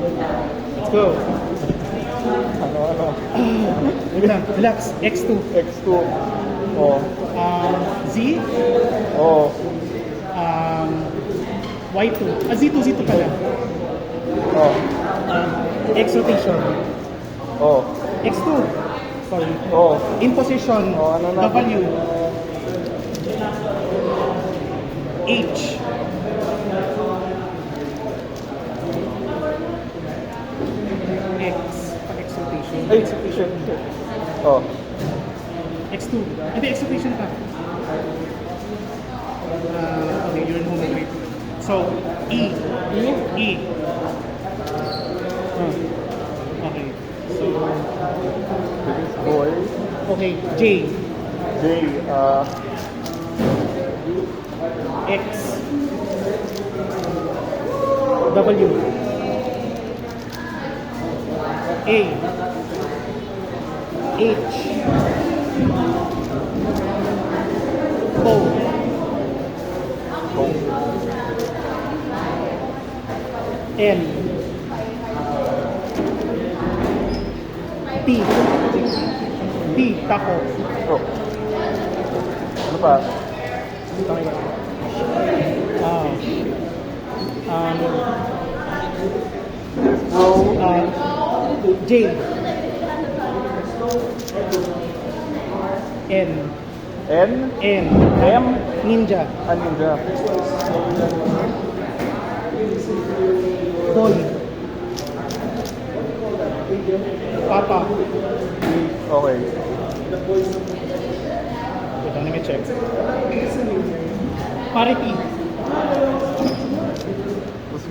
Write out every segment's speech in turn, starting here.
Let's go. Ano? Wait lang, relax. X2. X2. Oh. Z. Oh. Y2. Z2 pala. Oh. X rotation. Oh. X2. Sorry. Oh. In position. Oh, ano na? W. H. X. X rotation. Ay, execution. Oh. X2. Hindi, X rotation pa. Okay, you're in home grip. So, E. E. Okay. So, Boy. okay, J. J. X. W. A. H. O. Oh. L. T. T. Taco. Oh. Ano pa? Okay ba? J. N. N. N. M. Ninja. Ninja. Boy. Papa. Okay. Wait, let me check. Parity.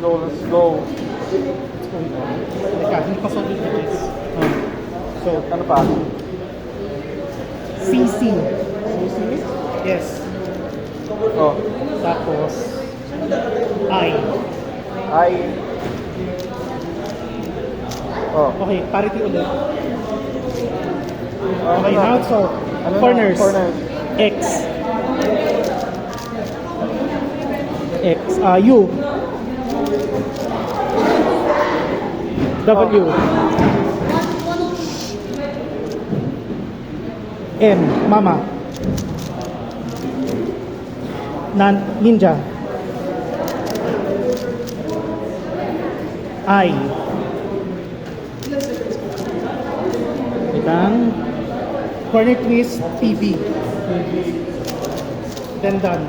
Let's go. Teka, hindi pa solid na this. So, Ano pa? CC. CC? Yes. Oh. Tapos, I. I. Oh. Okay, parity ulit. Okay, Ano na? now it's all. Ano na? Corners. Corners. X. X. U. W. N. Mama. Ninja. I. Itang corner twist PB. Then done.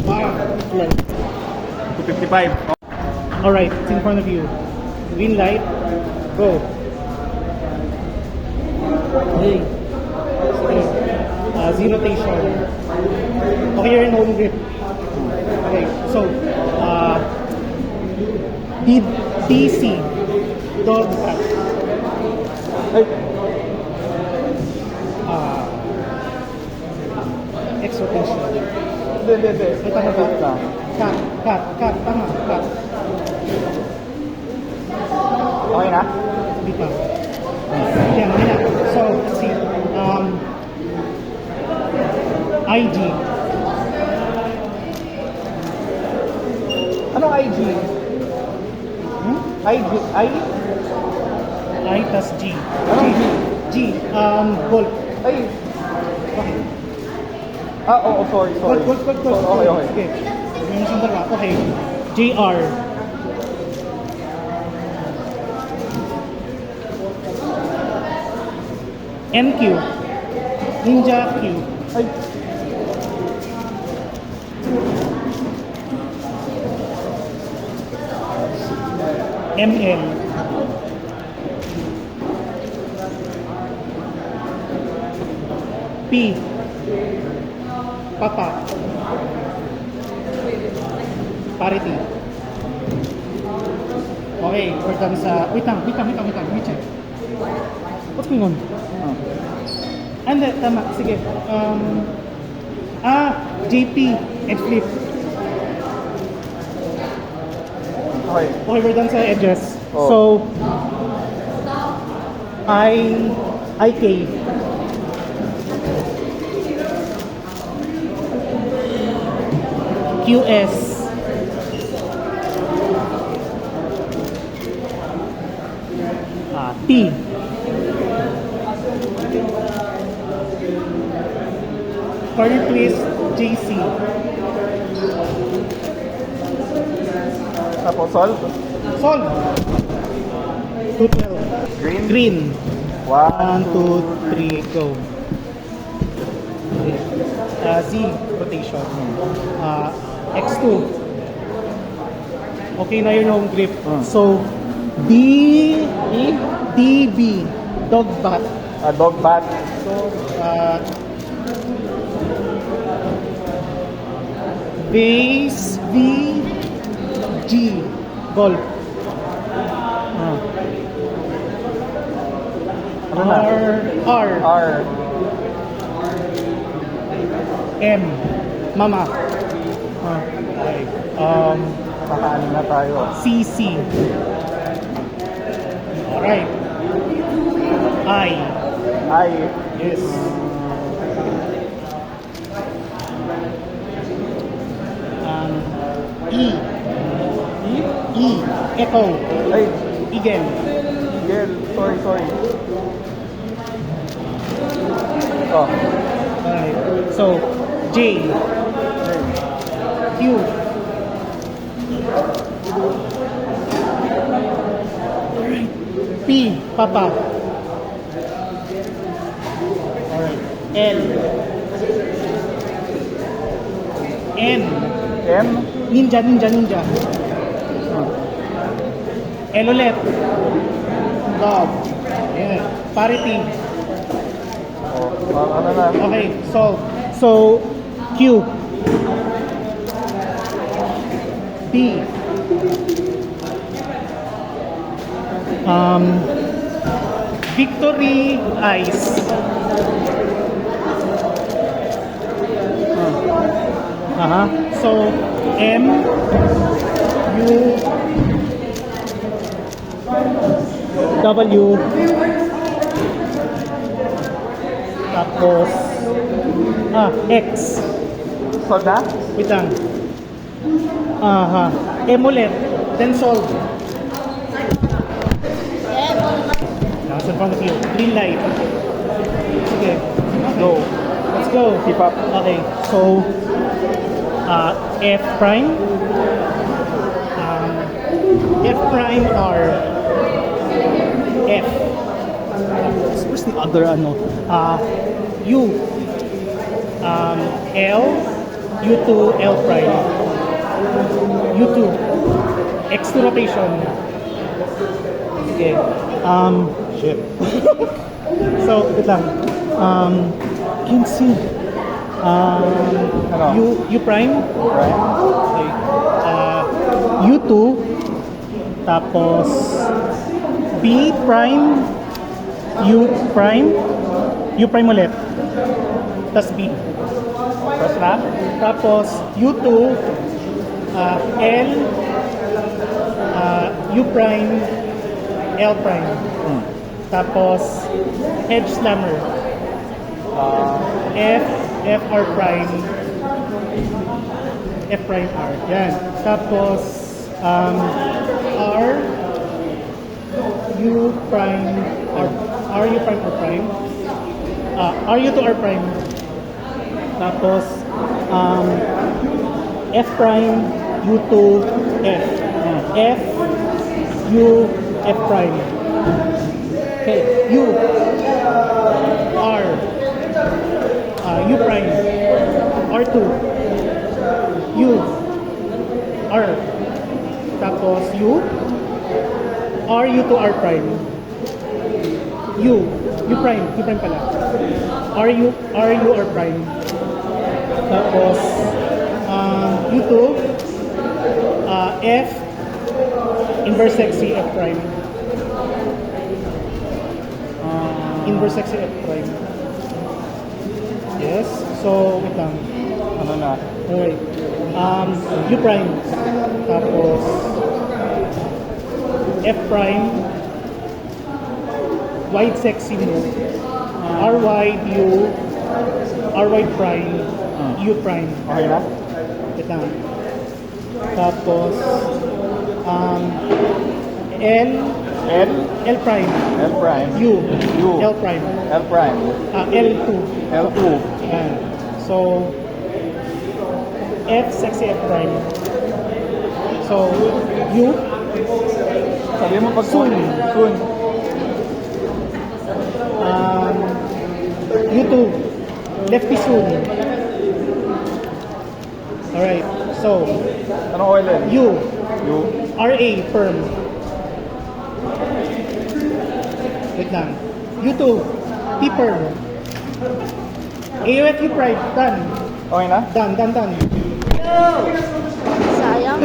Wow. 255. Alright, it's in front of you. Green light. Go. Hey. Sige. Z rotation. Okay, you're in home grip. Okay, so, DC. Dog tap. Ay. X rotation. Hindi. Ay, tama ba? Cut. Tama, cut. Okay na? Hindi pa. Yeah, okay na. So, let's see. IG. Anong IG? IG? I plus G. Anong G? G. Volt. Ay. Okay. Oo, sorry. Volt. Okay. Okay. Yung sandal ka. Okay. JR. NQ. Ninja Q. Ay. ML. P. Papa. Parity. Okay, we're done sa... Wait lang. Let me check. What's going on? And tama. Sige. JP. Edge flip. Okay. Okay, we're done sa edges. Oh. So, IK. QS. T. Corner twist, JC. Tapos solve. Solve. 212. Green. Green. 1, 2, 3. 3, go. Okay. Z, rotation. X2. Okay na yun yung grip. So, DB, dog bat. Dog bat. So, base, G, golf. Ano na? R, R. M, mama. Okay. Nakaanin na tayo. CC. Alright. I. I. Yes. E. E. Echo. Ay. Eagle. Eagle. Sorry. Oh. Alright. So, J. Q. Alright. P. Papa. Alright. L. N. M. Ninja. L ulit. Love. Yeah. Parity. Oh, ano na? Okay, so Q. B. Victory Eyes. So M U W tapos X. Solve na? Wait lang. M ulit. Then solve. Nasa in front of you. Green light. Sige. Go. Let's go. Keep up. Okay. So, F prime. F prime R. F. Where's the other U. L. U2 L prime. U2. X2 rotation. Okay. Shit. So, wait lang. Can't see. U prime. Right. Okay. U2. Tapos B prime. U prime. U prime ulit. Tapos B. Press na? Tapos U2. L. U prime. L prime. Tapos edge slammer. F R prime. F prime R. Yan. Tapos R U prime R U prime R prime. R U to R prime. Tapos F prime U to F. F U F prime. Okay, U R U prime R2 U R tapos U R U to R prime U prime pala R U R prime tapos U2 F inverse sexy F prime inverse sexy F prime. Yes. So, wait lang. Ano na? Okay. U prime. Tapos F prime. Wide sexy mo. R wide U. R wide prime. U prime. Okay na? Wait lang. Tapos L L, L prime, L prime, U, U, L prime, L prime, L2. L2, Ayan. So, F, sexy F prime. So, U, sabi mo pag Soon. soon, U2, lefty soon. Alright, so, anong oil yan? U, U, RA, firm. Wait lang. U2, P firm. AUFU prime, done. okay na? Done. Sayang.